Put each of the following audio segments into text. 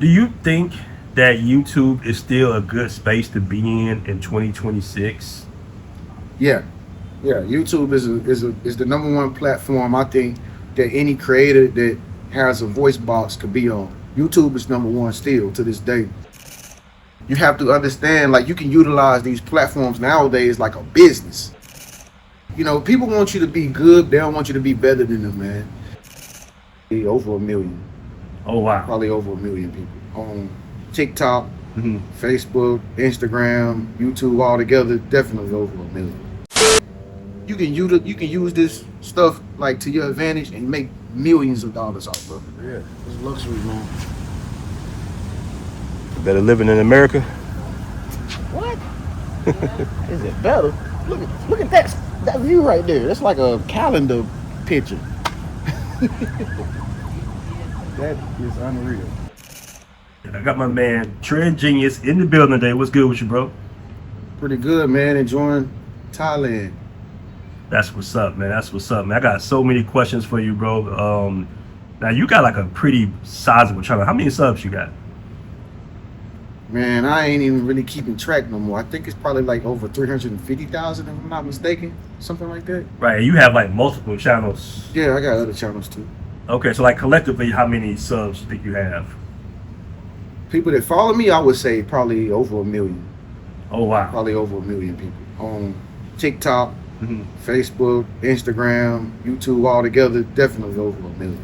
Do you think that YouTube is still a good space to be in 2026? Yeah, yeah. YouTube is the number one platform I think that any creator that has a voice box could be on. YouTube is number one still to this day. You have to understand, like, you can utilize these platforms nowadays like a business. People want you to be good. They don't want you to be better than them, man. Over a million, Oh wow. probably over a million people on TikTok, Hmm. Facebook, Instagram, YouTube all together. Definitely over a million. You can use this stuff like to your advantage and make millions of dollars off of it. Yeah, it's luxury, man. Better living in America. What? Is it better? Look at that view right there. That's like a calendar picture. That is unreal. I got my man Trend Genius in the building today. What's good with you, bro? Pretty good, man. Enjoying Thailand. That's what's up, man. That's what's up, man. I got so many questions for you, bro. Now you got like a pretty sizable channel. How many subs you got? Man, I ain't even really keeping track no more. I think it's probably like over 350,000 if I'm not mistaken. Something like that. Right, you have like multiple channels. Yeah, I got other channels too. Okay, so like collectively, how many subs do you think you have? People that follow me, I would say probably over a million. Oh wow. Probably over a million people on TikTok, Mhm. Facebook, Instagram, YouTube all together. Definitely over a million.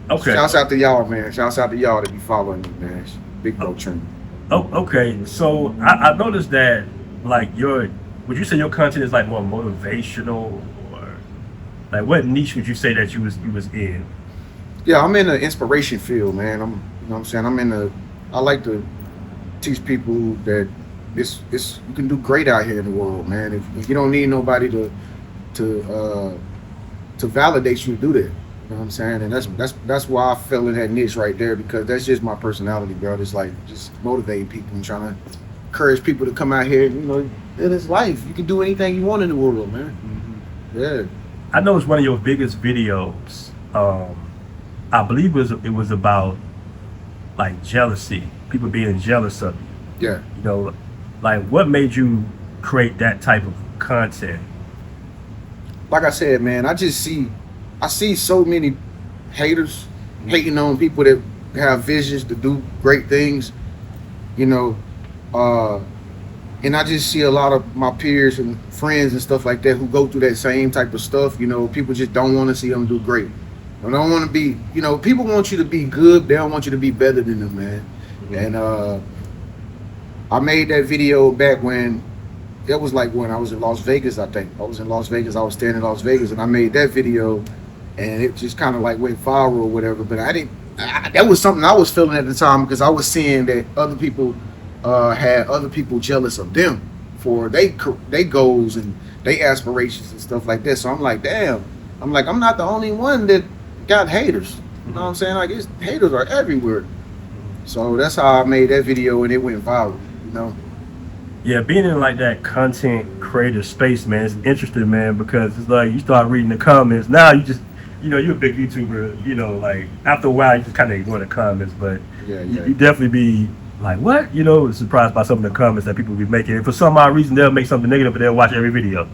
Okay. Shouts out to y'all, man. Shouts out to y'all that be following me, man. Big bro trend. Oh, okay. So I noticed that like would you say your content is like more motivational, or like what niche would you say that you was in? Yeah, I'm in the inspiration field, man. You know what I'm saying? I like to teach people that this you can do great out here in the world, man. If you don't need nobody to validate you to do that. You know what I'm saying? And that's why I fell in that niche right there, because that's just my personality, bro. It's like just motivating people and trying to encourage people to come out here and, live this life. You can do anything you want in the world, man. Yeah. I know it's one of your biggest videos. I believe it was about like jealousy, people being jealous of you. Yeah. Like what made you create that type of content? Like I said, man, I see so many haters hating on people that have visions to do great things, you know, and I just see a lot of my peers and friends and stuff like that who go through that same type of stuff. People just don't want to see them do great. They don't want to be, people want you to be good. They don't want you to be better than them, man. Mhm. And I made that video back when that was like when I was in Las Vegas. I think I was in Las Vegas. I was staying in Las Vegas, and I made that video, and it just kind of like went viral or whatever. But that was something I was feeling at the time, because I was seeing that other people had other people jealous of them for they goals and they aspirations and stuff like that. So I'm like, damn. I'm not the only one that got haters. You know what I'm saying? Like, haters are everywhere. So that's how I made that video, and it went viral. Yeah, being in like that content creator space, man, it's interesting, man, because it's like you start reading the comments. Now you just, you're a big YouTuber, like after a while you just kind of ignore the comments, but Yeah, you definitely be like, what? Surprised by some of the comments that people be making. And for some odd reason, they'll make something negative, but they'll watch every video.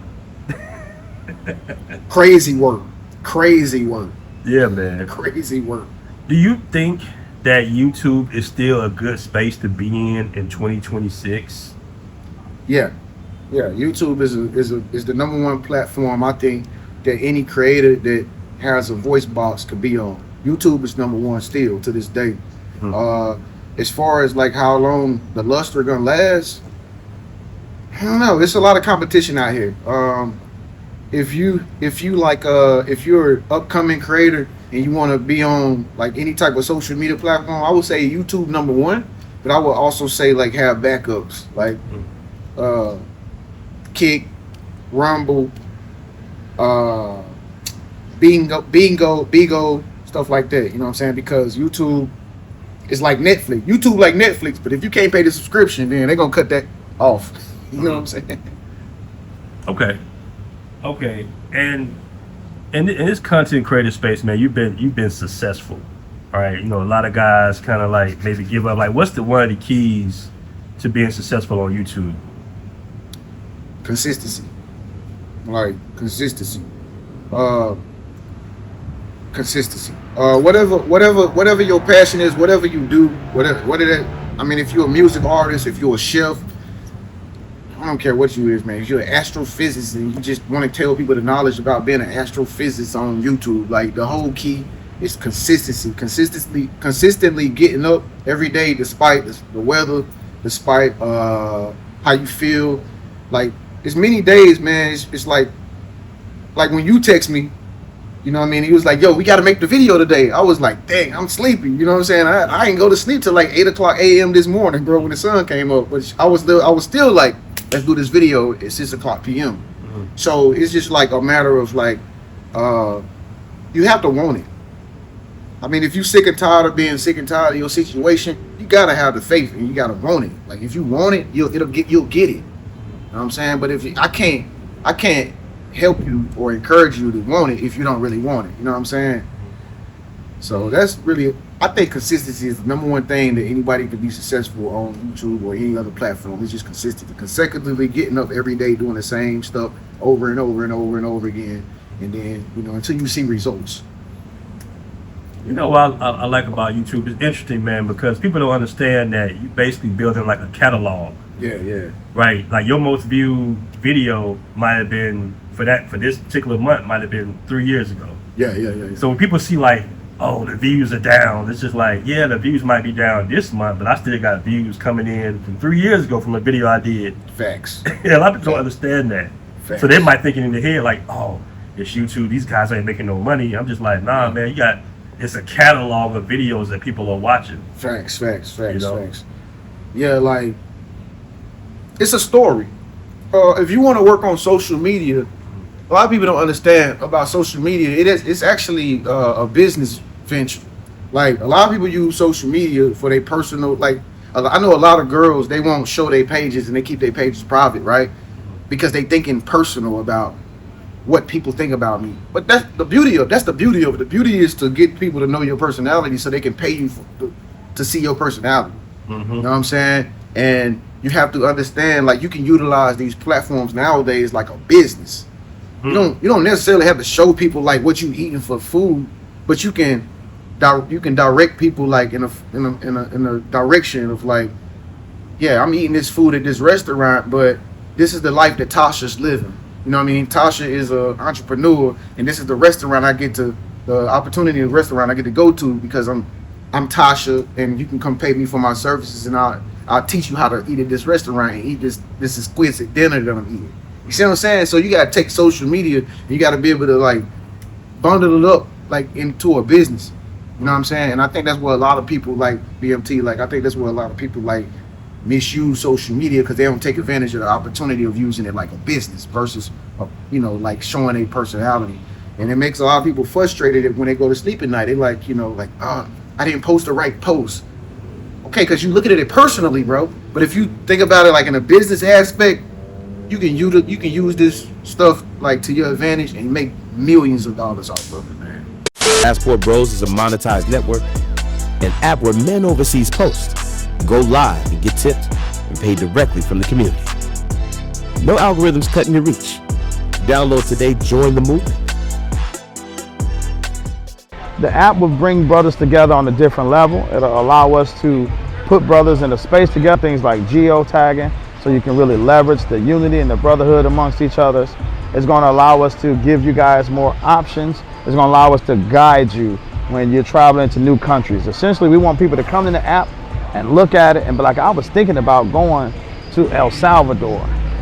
Crazy work. Crazy work. Yeah, man. Crazy work. Do you think that YouTube is still a good space to be in 2026? Yeah, yeah. YouTube is the number one platform I think that any creator that has a voice box could be on. YouTube is number one still to this day. As far as like how long the luster gonna last, I don't know. It's a lot of competition out here. If you're an upcoming creator and you want to be on like any type of social media platform, I would say YouTube number one. But I would also say like have backups like Kick, Rumble, Bigo, stuff like that. You know what I'm saying? Because YouTube is like Netflix. YouTube like Netflix, but if you can't pay the subscription, then they're gonna cut that off. You know what I'm saying? Okay. And in this content creator space, man, you've been successful. All right, you know, a lot of guys kind of like maybe give up. Like, what's the one of the keys to being successful on YouTube? Consistency. Like consistency. Uh, consistency. Whatever your passion is, whatever you do, whatever. I mean, if you're a music artist, if you're a chef, I don't care what you is, man. If you're an astrophysicist and you just want to tell people the knowledge about being an astrophysicist on YouTube, like the whole key is consistency. Consistently getting up every day, despite the weather, despite how you feel. Like it's many days, man. It's like when you text me, you know what I mean? He was like, yo, we got to make the video today. I was like, dang, I'm sleepy. You know what I'm saying? I ain't go to sleep till like 8 o'clock a.m. this morning, bro, when the sun came up. But I was still like, let's do this video at 6 o'clock p.m. Mm-hmm. So it's just like a matter of like, you have to want it. I mean, if you're sick and tired of being sick and tired of your situation, you got to have the faith and you got to want it. Like if you want it, you'll get it. You know what I'm saying? But if I can't help you or encourage you to want it if you don't really want it. You know what I'm saying? So that's really, I think consistency is the number one thing that anybody can be successful on YouTube or any other platform. It's just consistency, consecutively getting up every day doing the same stuff over and over and over and over again, and then, you know, until you see results. You know what I like about YouTube? It's interesting, man, because people don't understand that you basically building like a catalog. Yeah. Right? Like your most viewed video might have been for this particular month might have been 3 years ago. Yeah. So when people see like, oh, the views are down, it's just like, yeah, the views might be down this month, but I still got views coming in from 3 years ago from a video I did. Facts. Yeah, a lot of people don't understand that. Facts. So they might think in their head like, oh, it's YouTube, these guys ain't making no money. I'm just like, nah, man, it's a catalog of videos that people are watching. Facts. You know? Facts. Yeah, like it's a story. If you want to work on social media, a lot of people don't understand about social media. It's actually a business venture. Like a lot of people use social media for their personal. Like I know a lot of girls, they won't show their pages and they keep their pages private, right? Because they thinking personal about what people think about me. But that's the beauty of it. The beauty is to get people to know your personality so they can pay you to see your personality. Mm-hmm. You know what I'm saying? And you have to understand, like, you can utilize these platforms nowadays like a business. You don't necessarily have to show people like what you eating for food, but you can direct people like in a direction of like, yeah, I'm eating this food at this restaurant, but this is the life that Tasha's living. You know what I mean? Tasha is an entrepreneur, and this is the restaurant the opportunity of the restaurant I get to go to because I'm Tasha, and you can come pay me for my services, and I'll teach you how to eat at this restaurant and eat this exquisite dinner that I'm eating. You see what I'm saying? So you gotta take social media, and you gotta be able to like bundle it up like into a business. You know what I'm saying? And I think that's where a lot of people like BMT, like I think that's where a lot of people like misuse social media because they don't take advantage of the opportunity of using it like a business versus, you know, like showing a personality. And it makes a lot of people frustrated when they go to sleep at night. They like, you know, like, oh, I didn't post the right post. Okay, because you're looking at it personally, bro. But if you think about it like in a business aspect, you can use this stuff like to your advantage and make millions of dollars off of it, man. Passport Bros is a monetized network, an app where men overseas post, go live and get tipped and paid directly from the community. No algorithms cutting your reach. Download today, join the movement. The app will bring brothers together on a different level. It'll allow us to put brothers in a space together, things like geotagging, so you can really leverage the unity and the brotherhood amongst each other. It's going to allow us to give you guys more options. It's going to allow us to guide you when you're traveling to new countries. Essentially, we want people to come in the app and look at it and be like, I was thinking about going to El Salvador.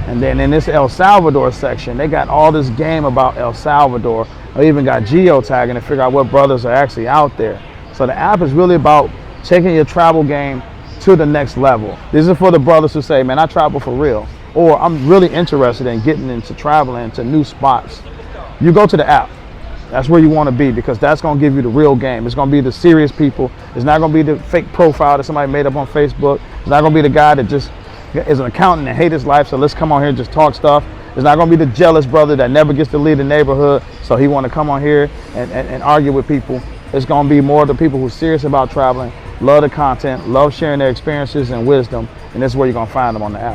And then in this El Salvador section, they got all this game about El Salvador. Or even got geotagging to figure out what brothers are actually out there. So the app is really about taking your travel game to the next level. This is for the brothers who say, man, I travel for real. Or I'm really interested in getting into traveling to new spots. You go to the app. That's where you want to be because that's going to give you the real game. It's going to be the serious people. It's not going to be the fake profile that somebody made up on Facebook. It's not going to be the guy that just is an accountant and hate his life, so let's come on here and just talk stuff. It's not going to be the jealous brother that never gets to lead the neighborhood, so he want to come on here and argue with people. It's going to be more the people who are serious about traveling, love the content, love sharing their experiences and wisdom, and this is where you're going to find them on the app.